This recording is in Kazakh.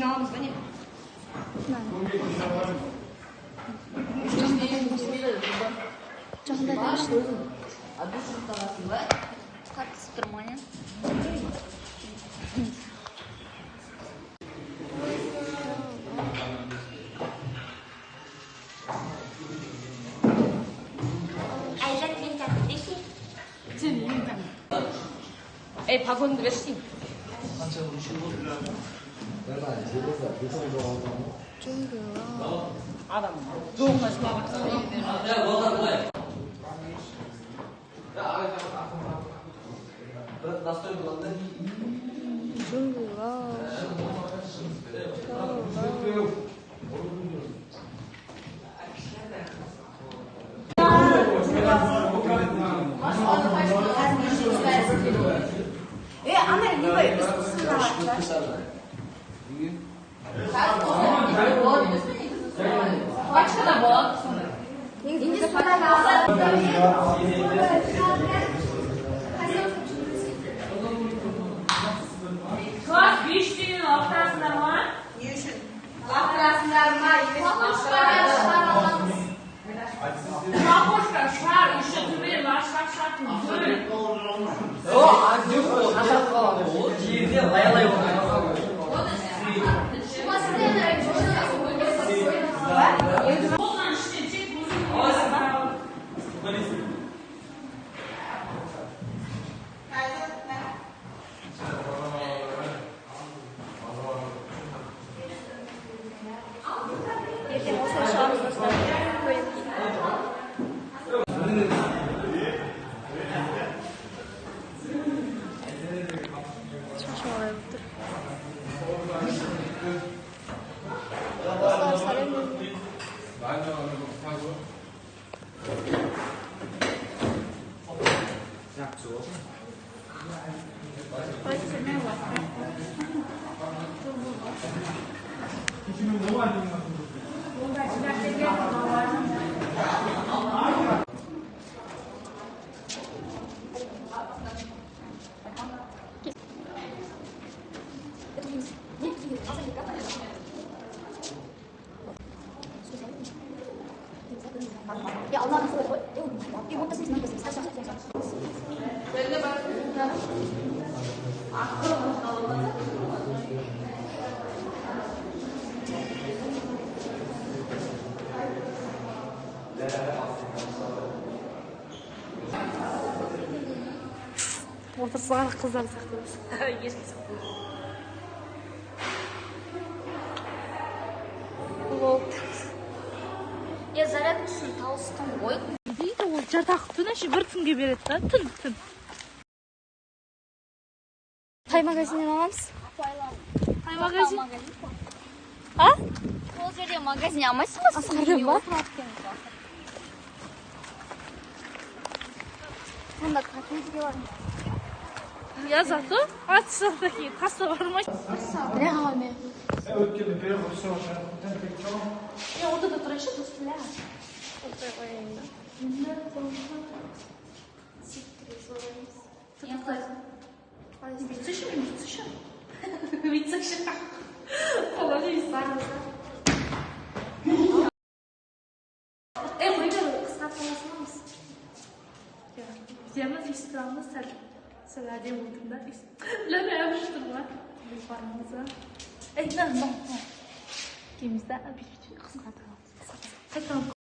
жиналамыз ба не? Жақында дәмішті. Адыс ұсталасың ба? Қатысып тұрмайын. Айжан мен тәңді десе? Сен мен тәңді. 박원도 몇 시? adam. Doğumla şuna baksana. Ana ne böyle başka da bu. İngiliz para Klas Bişti'nin haftasında var. Haftasında var. Rapoşka şar işletmeleri var. Şart güzel. O acı hasat falan. O ciğerde layalay oluyor. Ya Allah nasıl böyle? Yok, bu sesini nasıl? Saçma sapan. Ben de bak. Отырсаң қыздар сақтаймыз. Я заряд үшін тауыстым ғой. Дейді ол жатақ түн іші бір күнге береді да, түн. Қай магазиннен аламыз? Қай магазин? А? Ол жерде магазин алмайсың ба? Асқардың ба? Сонда кафеге бармыз. Я зато атшылық такие тасты бармайды. Бірақ алайын. Өткенде бері құрсау Orada da tıraşı dostlar. Вицеші. Положи сарымызды. Böyle kısmet konuşmamız. Bizemiz İslam'da sel әдем отырда. Ләме әбіштір ба? Біз барымызға. Non. Кемізді әбіштір қысқатыға.